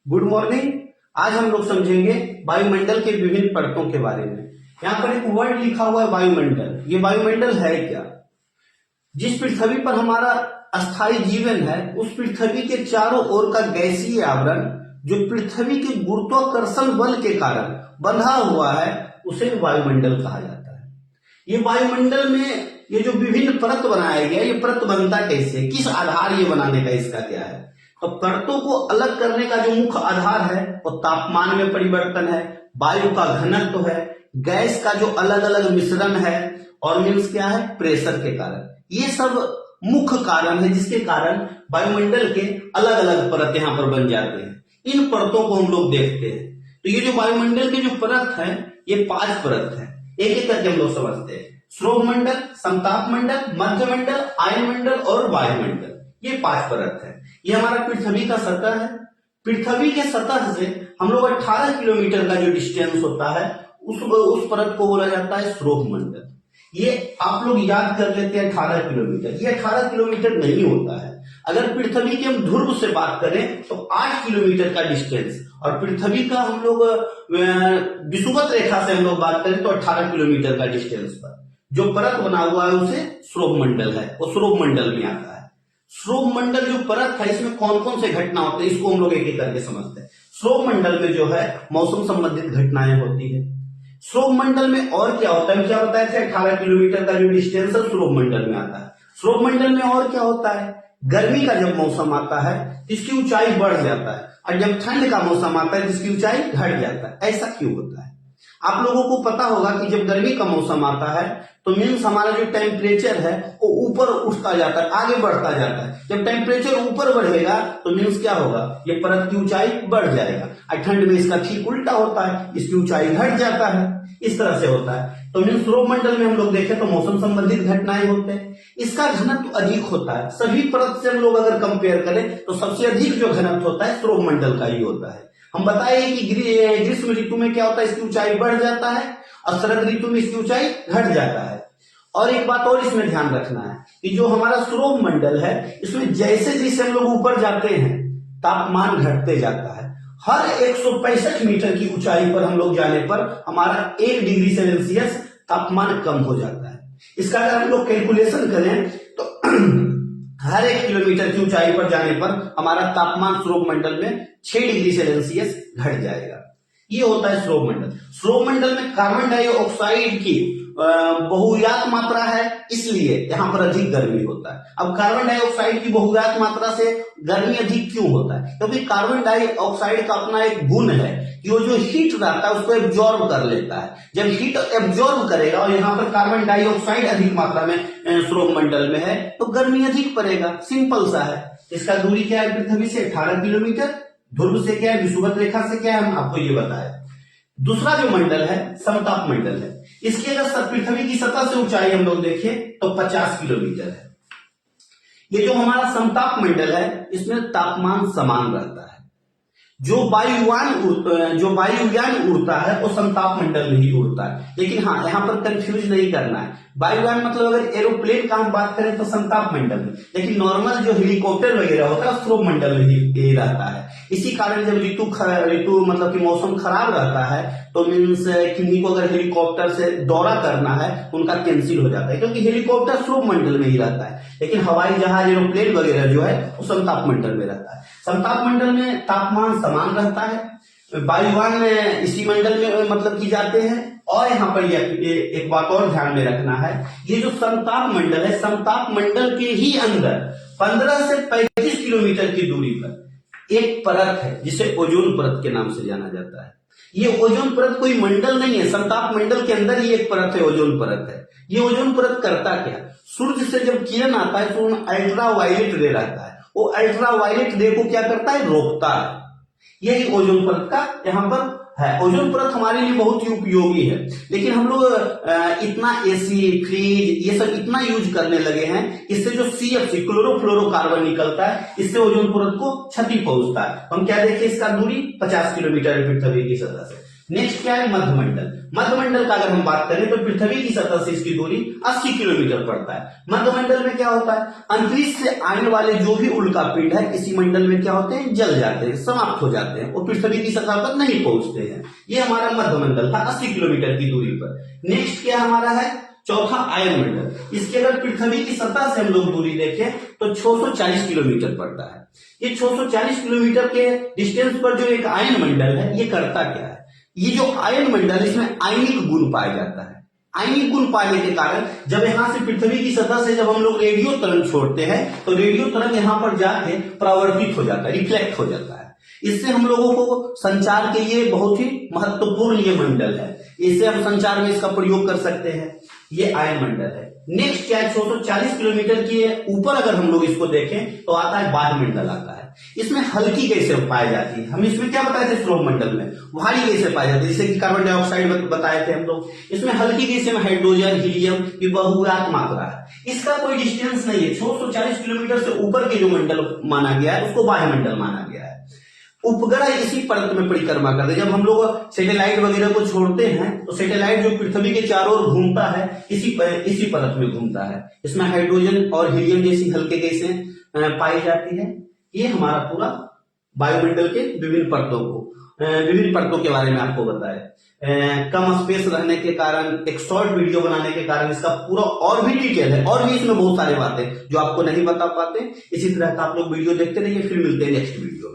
Good morning. आज हम लोग समझेंगे वायुमंडल के विभिन्न परतों के बारे में। यहाँ पर एक वर्ड लिखा हुआ है वायुमंडल। ये वायुमंडल है क्या? जिस पृथ्वी पर हमारा अस्थायी जीवन है उस पृथ्वी के चारों ओर का गैसीय आवरण जो पृथ्वी के गुरुत्वाकर्षण बल के कारण बंधा हुआ है उसे वायुमंडल कहा जाता है। ये वायुमंडल में ये जो विभिन्न परत बनाया गया, ये परत बनता कैसे, किस आधार ये बनाने का इसका क्या है? तो परतों को अलग करने का जो मुख्य आधार है वो तापमान में परिवर्तन है, वायु का घनत्व है, गैस का जो अलग अलग मिश्रण है और मीन्स क्या है, प्रेशर के कारण। ये सब मुख्य कारण है जिसके कारण वायुमंडल के अलग अलग परत यहाँ पर बन जाते हैं। इन परतों को हम लोग देखते हैं। तो ये जो वायुमंडल की जो परत है ये 5 परत है। एक एक करके हम लोग समझते हैं। श्रोभ मंडल, समताप मंडल, मध्यमंडल, आयनमंडल और वायुमंडल, ये 5 परत है। ये हमारा पृथ्वी का सतह है। पृथ्वी के सतह से हम लोग 18 किलोमीटर का जो डिस्टेंस होता है उस परत को बोला जाता है श्रोभ मंडल। ये आप लोग याद कर लेते हैं 18 किलोमीटर। ये 18 किलोमीटर नहीं होता है। अगर पृथ्वी के हम ध्रुव से बात करें तो 8 किलोमीटर का डिस्टेंस, और पृथ्वी का हम लोग विषुवत रेखा से हम लोग बात करें तो 18 किलोमीटर का डिस्टेंस पर जो परत बना हुआ है उसे श्रोभ मंडल है, वो श्रोभ मंडल में आता है। श्रोभ मंडल जो परत है इसमें कौन कौन से घटना होते हैं इसको हम लोग एक एक करके समझते हैं। श्रोभ मंडल में जो है मौसम संबंधित घटनाएं होती है। श्रोभ मंडल में और क्या होता है, क्या बताया था 18 किलोमीटर का जो डिस्टेंस है श्रोभ मंडल में आता है। श्रोभ मंडल में और क्या होता है, गर्मी का जब मौसम आता है इसकी ऊंचाई बढ़ जाता है, और जब ठंड का मौसम आता है इसकी ऊंचाई घट जाता है। ऐसा क्यों होता है? आप लोगों को पता होगा कि जब गर्मी का मौसम आता है तो मीन्स हमारा जो टेम्परेचर है वो ऊपर उठता जाता है, आगे बढ़ता जाता है। जब टेम्परेचर ऊपर बढ़ेगा तो मीन्स क्या होगा, ये परत की ऊंचाई बढ़ जाएगा, और ठंड में इसका ठीक उल्टा होता है, इसकी ऊंचाई घट जाता है। इस तरह से होता है। तो मीन्स श्रोभ मंडल में हम लोग देखें तो मौसम संबंधित घटनाएं होते हैं। इसका घनत्व अधिक होता है। सभी परत से हम लोग अगर कंपेयर करें तो सबसे अधिक जो घनत्व होता है श्रोभ मंडल का ही होता है। हम बताए कि ग्रीष्म ऋतु में क्या होता है, इसकी ऊंचाई बढ़ जाता है, और शरद ऋतु में इसकी ऊंचाई घट जाता है। और एक बात और इसमें ध्यान रखना है कि जो हमारा श्रोभ मंडल है इसमें जैसे जैसे हम लोग ऊपर जाते हैं तापमान घटते जाता है। हर 165 मीटर की ऊंचाई पर हम लोग जाने पर हमारा 1 डिग्री सेल्सियस तापमान कम हो जाता है। इसका अगर हम लोग कैलकुलेशन करें तो हर 1 किलोमीटर की ऊंचाई पर जाने पर हमारा तापमान श्रोभ मंडल में 6 डिग्री सेल्सियस घट जाएगा। ये होता है श्रोभ मंडल। श्रोभ मंडल में कार्बन डाइऑक्साइड की बहुव्यात मात्रा है, इसलिए यहाँ पर अधिक गर्मी होता है। अब कार्बन डाइऑक्साइड की बहुव्यात मात्रा से गर्मी अधिक क्यों होता है? क्योंकि कार्बन डाइऑक्साइड का अपना एक गुण है कि वो जो हीट रहता है उसको एब्जॉर्ब कर लेता है। जब हीट एब्जॉर्ब करेगा और यहाँ पर कार्बन डाइऑक्साइड अधिक मात्रा में श्रोभ मंडल में है तो गर्मी अधिक पड़ेगा। सिंपल सा है। इसका दूरी क्या है पृथ्वी से? 18 किलोमीटर। ध्रुव से क्या है, विषुवत रेखा से क्या है, हम आपको ये बताया। दूसरा जो मंडल है समताप मंडल है। इसकी अगर पृथ्वी की सतह से ऊंचाई हम लोग देखें तो 50 किलोमीटर है। ये जो हमारा समताप मंडल है इसमें तापमान समान रहता है। जो वायुयान उड़ता है वो समताप मंडल में ही उड़ता है। लेकिन हाँ, यहाँ पर कंफ्यूज नहीं करना है। वायुयान मतलब अगर एरोप्लेन का हम बात करें तो समताप मंडल में, लेकिन नॉर्मल जो हेलीकॉप्टर वगैरह होता है श्रोभ मंडल में ही रहता है। इसी कारण जब ऋतु मतलब कि मौसम खराब रहता है तो मीन्स किन्हीं को अगर हेलीकॉप्टर से दौरा करना है उनका कैंसिल हो जाता है, क्योंकि हेलीकॉप्टर श्रोभ मंडल में ही रहता है। लेकिन हवाई जहाज एरोप्लेन वगैरह जो है वो समताप मंडल में रहता है। समताप मंडल में तापमान समान रहता है। वायुयान इसी मंडल में मतलब की जाते हैं। और यहाँ पर एक बात और ध्यान में रखना है, ये जो समताप मंडल है समताप मंडल के ही अंदर 15 से 35 किलोमीटर की दूरी पर एक परत है जिसे ओजोन परत के नाम से जाना जाता है। ये ओजोन परत कोई मंडल नहीं है, समताप मंडल के अंदर ही एक परत है, ओजोन परत है। ये ओजोन परत करता क्या, सूर्य से जब किरण आता है तो अल्ट्रा वायलेट रे रहता है, वो अल्ट्रा वायलेट रे को क्या करता है, रोकता है। यही ओजोन परत का यहाँ पर है। ओजोन परत हमारे लिए बहुत ही उपयोगी है, लेकिन हम लोग इतना एसी फ्रिज ये सब इतना यूज करने लगे हैं, इससे जो CFC क्लोरोफ्लोरोकार्बन निकलता है इससे ओजोन परत को क्षति पहुंचता है। हम क्या देखें, इसका दूरी 50 किलोमीटर है पृथ्वी की सतह से। नेक्स्ट क्या है, मध्यमंडल। मध्यमंडल का अगर हम बात करें तो पृथ्वी की सतह से इसकी दूरी 80 किलोमीटर पड़ता है। मध्यमंडल में क्या होता है, अंतरिक्ष से आने वाले जो भी उल्कापिंड है इसी मंडल में क्या होते हैं, जल जाते हैं, समाप्त हो जाते हैं, वो पृथ्वी की सतह पर नहीं पहुंचते हैं। ये हमारा मध्यमंडल था 80 किलोमीटर की दूरी पर। नेक्स्ट क्या हमारा है, चौथा आयन मंडल। इसकी अगर पृथ्वी की सतह से हम लोग दूरी देखें तो 640 किलोमीटर पड़ता है। ये 640 किलोमीटर के डिस्टेंस पर जो एक आयन मंडल है ये करता क्या है, ये जो आयन मंडल इसमें आयनिक गुण पाया जाता है। आयनिक गुण पाने के कारण जब यहां से पृथ्वी की सतह से जब हम लोग रेडियो तरंग छोड़ते हैं तो रेडियो तरंग यहां पर जाके परावर्तित हो जाता है, रिफ्लेक्ट हो जाता है। इससे हम लोगों को संचार के लिए बहुत ही महत्वपूर्ण ये मंडल है, इससे हम संचार में इसका प्रयोग कर सकते हैं। ये आयन मंडल है। नेक्स्ट क्या है, 640 किलोमीटर के ऊपर अगर हम लोग इसको देखें तो आता है वायुमंडल आता है। इसमें हल्की गैसें पाई जाती है। हम इसमें क्या बताए थे, सौरमंडल में भारी गैसें पाई जाती है, जैसे कि कार्बन डाइऑक्साइड बताए थे हम लोग। इसमें हल्की गैसें में हाइड्रोजन, हीलियम की बहुव्यात मात्रा है। इसका कोई डिस्टेंस नहीं है, 640 किलोमीटर से ऊपर के जो मंडल माना गया है उसको वायुमंडल माना गया है। उपग्रह इसी परत में परिक्रमा करते हैं। जब हम लोग सैटेलाइट वगैरह को छोड़ते हैं तो सैटेलाइट जो पृथ्वी के चारों ओर घूमता है इसी परत में घूमता है। इसमें हाइड्रोजन और हीलियम जैसी हल्के गैसें पाई जाती है। ये हमारा पूरा वायुमंडल के विभिन्न परतों के बारे में आपको बताया। कम स्पेस रहने के कारण, एक शॉर्ट वीडियो बनाने के कारण इसका पूरा और भी डिटेल है, और भी इसमें बहुत सारे बातें जो आपको नहीं बता पाते। इसी तरह का आप लोग वीडियो देखते रहिए, फिर मिलते हैं नेक्स्ट वीडियो।